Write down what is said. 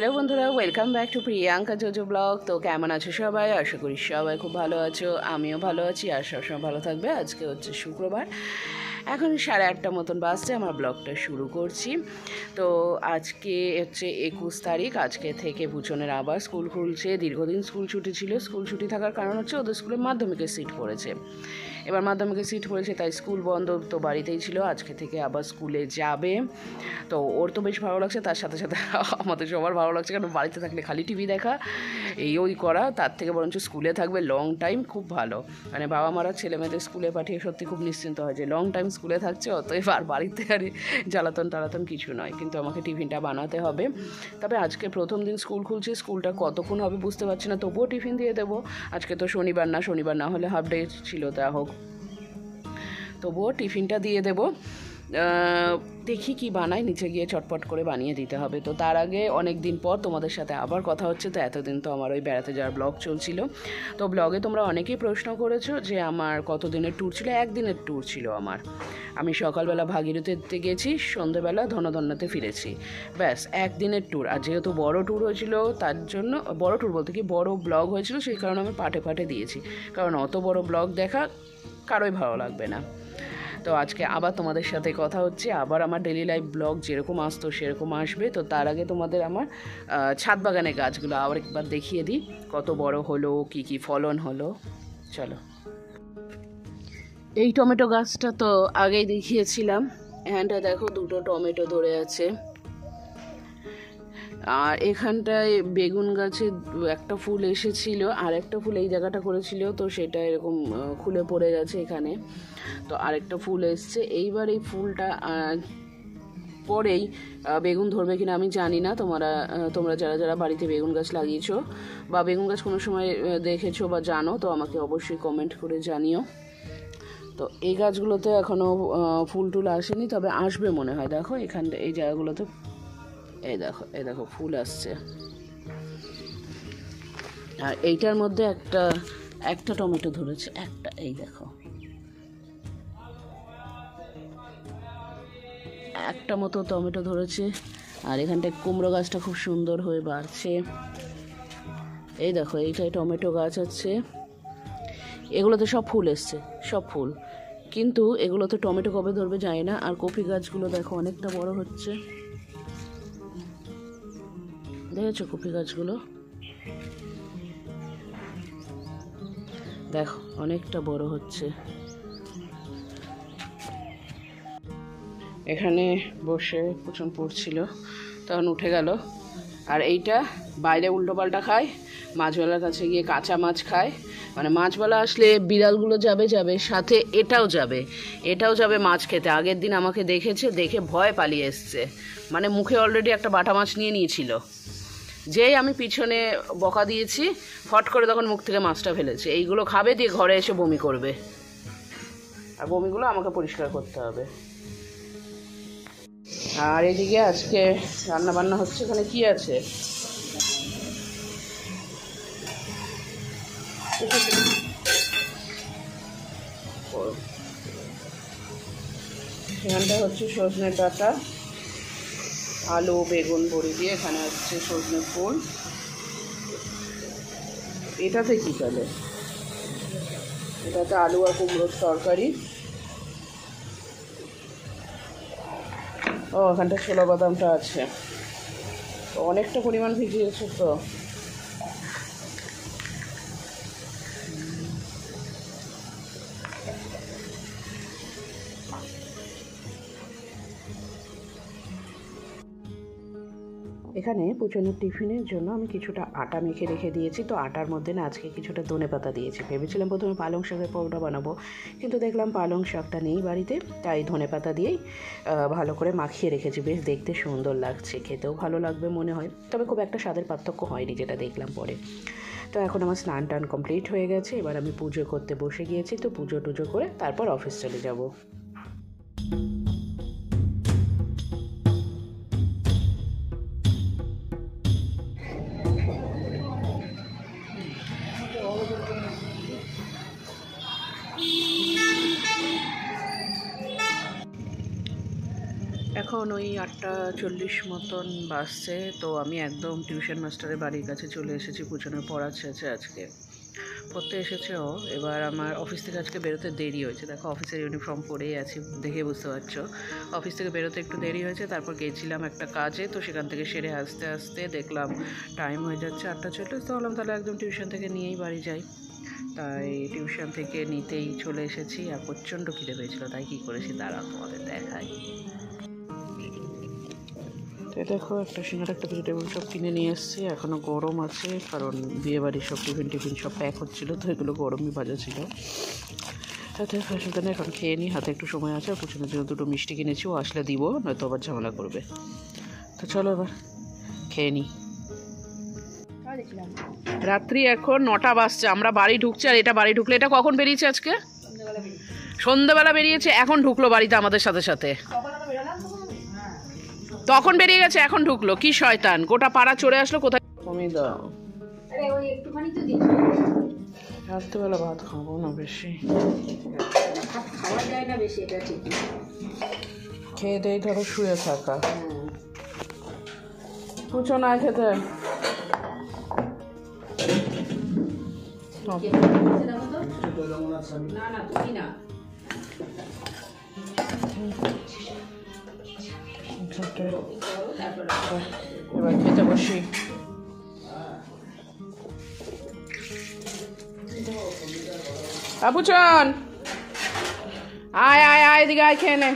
Hello বন্ধুরা, welcome back to Priyanka JoJo blog. তো কেমন আছো সবাই? আশা করি সবাই খুব ভালো আছো, আমিও ভালো আছি আর সবসময় ভালো থাকবে। আজকে হচ্ছে শুক্রবার, এখন 8:30 মতন বাজছে, আমার ব্লগটা শুরু করছি। তো আজকে হচ্ছে 21 তারিখ। আজকে থেকে পুচনের আবার স্কুল খুলছে। দীর্ঘদিন স্কুল ছুটি ছিল। স্কুল ছুটি থাকার কারণ হচ্ছে ওদের স্কুলে মাধ্যমিকের সিট পড়েছে। এবার মাধ্যমিকের সিট পড়েছে, তাই স্কুল বন্ধ, তো বাড়িতেই ছিল। আজকে থেকে আবার স্কুলে যাবে। তো ওর তো বেশ ভালো লাগছে, তার সাথে সাথে আমাদের সবার ভালো লাগছে, কারণ বাড়িতে থাকলে খালি টিভি দেখা, এই ওই করা, তার থেকে বরঞ্চ স্কুলে থাকবে লং টাইম, খুব ভালো। মানে বাবা মারা ছেলে মেয়েদের স্কুলে পাঠিয়ে সত্যি খুব নিশ্চিন্ত হয় যে লং টাইম স্কুলে থাকছে, অতএব আর বাড়িতে আর জ্বালাতন টালাতন কিছু নয়। কিন্তু আমাকে টিফিনটা বানাতে হবে। তবে আজকে প্রথম দিন স্কুল খুলছে, স্কুলটা কতক্ষণ হবে বুঝতে পারছি না, তবুও টিফিন দিয়ে দেবো। আজকে তো শনিবার না হলে হাফ ডে ছিল, তা হোক, তবুও টিফিনটা দিয়ে দেবো। দেখি কি বানাই, নিচে গিয়ে চটপট করে বানিয়ে দিতে হবে। তো তার আগে অনেক দিন পর তোমাদের সাথে আবার কথা হচ্ছে। তো এতদিন তো আমার ওই বেড়াতে যাওয়ার ব্লগ চলছিল। তো ব্লগে তোমরা অনেকেই প্রশ্ন করেছো যে আমার কতদিনের ট্যুর ছিল। একদিনের ট্যুর ছিল আমার। আমি সকালবেলা ভাগীরথীতে গেছি, সন্ধ্যেবেলা ধনধন্যাতে ফিরেছি, ব্যাস একদিনের ট্যুর। আর যেহেতু বড় ট্যুর হয়েছিল, তার জন্য বড় ট্যুর বলতে কি বড় ব্লগ হয়েছিল, সেই কারণে আমি পাটে পাটে দিয়েছি, কারণ অত বড় ব্লগ দেখা কারোই ভালো লাগবে না। তো আজকে আবার তোমাদের সাথে কথা হচ্ছে, আবার আমার ডেলি লাইফ ব্লগ যেরকম আসতো সেরকম আসবে। তো তার আগে তোমাদের আমার ছাদ বাগানের গাছগুলো আবার একবার দেখিয়ে দিই, কত বড় হলো, কি কি ফলন হলো। চলো। এই টমেটো গাছটা তো আগেই দেখিয়েছিলাম, এখানটা দেখো দুটো টমেটো ধরে আছে। আর এখানটায় বেগুন গাছে একটা ফুল এসেছিল, আর একটা ফুল এই জায়গাটা করেছিল, তো সেটা এরকম খুলে পড়ে গেছে এখানে। তো আরেকটা ফুল এসছে। এইবার এই ফুলটা পরেই বেগুন ধরবে কিনা আমি জানি না। তোমরা যারা যারা বাড়িতে বেগুন গাছ লাগিয়েছো বা বেগুন গাছ কোনো সময় দেখেছো বা জানো, তো আমাকে অবশ্যই কমেন্ট করে জানিও। তো এই গাছগুলোতে এখনও ফুল টুল আসেনি, তবে আসবে মনে হয়। দেখো এখানটা এই জায়গাগুলোতে, এই দেখো ফুল আসছে। আর এইটার মধ্যে একটা টমেটো ধরেছে, একটা, এই দেখো একটা মতো টমেটো ধরেছে। আর এখানটায় কুমড়ো গাছটা খুব সুন্দর হয়ে বাড়ছে। এই দেখো এইটাই টমেটো গাছ আছে, এগুলোতে সব ফুল এসছে, সব ফুল। কিন্তু এগুলোতে টমেটো কবে ধরবে জানি না। আর কপি গাছগুলো দেখো অনেকটা বড় হচ্ছে, দেখেছো কপি গাছগুলো, দেখো অনেকটা বড় হচ্ছে। এখানে বসে কুচন পড়ছিল, তখন উঠে গেল। আর এইটা বাইরে উল্টোপাল্টা খায়, মাছওয়ালার কাছে গিয়ে কাঁচা মাছ খায়। মানে মাছওয়ালা আসলে বিড়ালগুলো যাবে সাথে, এটাও যাবে মাছ খেতে। আগের দিন আমাকে দেখেছে, দেখে ভয় পালিয়ে এসছে, মানে মুখে অলরেডি একটা বাটা মাছ নিয়ে নিয়েছিল। যেই আমি পিছনে বকা দিয়েছি, ফট করে তখন মুখ থেকে মাছটা ফেলেছে। এইগুলো খাবে, দিয়ে ঘরে এসে বমি করবে, আর বমিগুলো আমাকে পরিষ্কার করতে হবে। আর এদিকে আজকে রান্না বান্না হচ্ছে। এখানে কি আছে, এখানটা হচ্ছে সজনে ডাঁটা, আলু বেগুন বড়ি দিয়ে। এখানে হচ্ছে সজনে ফুল। এটাতে কি চলে, এটাতে আলু আর কুমড়োর তরকারি। ও এখানটা ছোলা বাদামটা আছে, তো অনেকটা পরিমাণ ভিজিয়েছে। তো এখানে পুচনের টিফিনের জন্য আমি কিছুটা আটা মেখে রেখে দিয়েছি। তো আটার মধ্যে না আজকে কিছুটা ধনেপাতা দিয়েছি। ভেবেছিলাম প্রথমে পালং শাকের পরোটা বানাবো, কিন্তু দেখলাম পালং শাকটা নেই বাড়িতে, তাই ধনেপাতা দিয়েই ভালো করে মাখিয়ে রেখেছি। বেশ দেখতে সুন্দর লাগছে, খেতেও ভালো লাগবে মনে হয়। তবে খুব একটা স্বাদের পার্থক্য হয়নি, যেটা দেখলাম পরে। তো এখন আমার স্নান টান কমপ্লিট হয়ে গেছে, এবার আমি পুজো করতে বসে গিয়েছি। তো পুজো টুজো করে তারপর অফিস চলে যাব। এখন ওই 8:40 মতন বাজছে। তো আমি একদম টিউশন মাস্টারের বাড়ির কাছে চলে এসেছি। পুজনের পড়াচ্ছে আজকে, পড়তে এসেছে ও। এবার আমার অফিস থেকে আজকে বেরোতে দেরি হয়েছে। দেখো অফিসের ইউনিফর্ম পরেই আছি, দেখে বুঝতে পারছো। অফিস থেকে বেরোতে একটু দেরি হয়েছে। তারপর গেছিলাম একটা কাজে, তো সেখান থেকে সেরে আসতে আসতে দেখলাম টাইম হয়ে যাচ্ছে 8:40। তো ভাবলাম তাহলে একদম টিউশন থেকে নিয়েই বাড়ি যাই। তাই টিউশন থেকে নিতেই চলে এসেছি। আর প্রচণ্ড খিদে পেয়েছিলো, তাই কী করেছি তারা তোমাদের দেখাই। তো দেখো একটা সিঙ্গারা একটা ভেজিটেবল সব কিনে নিয়ে এসেছি। এখনও গরম আছে, কারণ বিয়েবাড়ির সব টিফিন সব প্যাক হচ্ছিলো, তো এগুলো গরমই ভাজা ছিল। তাতে সেখানে এখন খেয়ে নিই, হাতে একটু সময় আছে। পুজোর জন্য 2টো মিষ্টি কিনেছি, ও আসলে দিব, নয়তো আবার ঝামেলা করবে। তো চলো এবার খেয়ে নিই। রাত্রি এখন 9টা বাজছে, আমরা বাড়ি ঢুকছি। আর এটা বাড়ি ঢুকলে, এটা কখন বেরিয়েছে আজকে? সন্ধ্যাবেলা বেরিয়েছে, এখন ঢুকলো বাড়িতে আমাদের সাথে সাথে। তখন বেরিয়ে গেছে, এখন ঢুকলো। কি শয়তান, গোটা পাড়া চড়ে আসলো। কোথায় কমিয়ে দাও, রাত্রেবেলা ভাত খাবো না বেশি, খাওয়া যায় না বেশি, এটা ঠিক। খেয়ে দেই ধরো শুয়ে থাকা, পুজো না খেতে। এবার খেতে বসি। আবুচন আয় আয় আয়, এদিকে আয়, খেয়ে নে।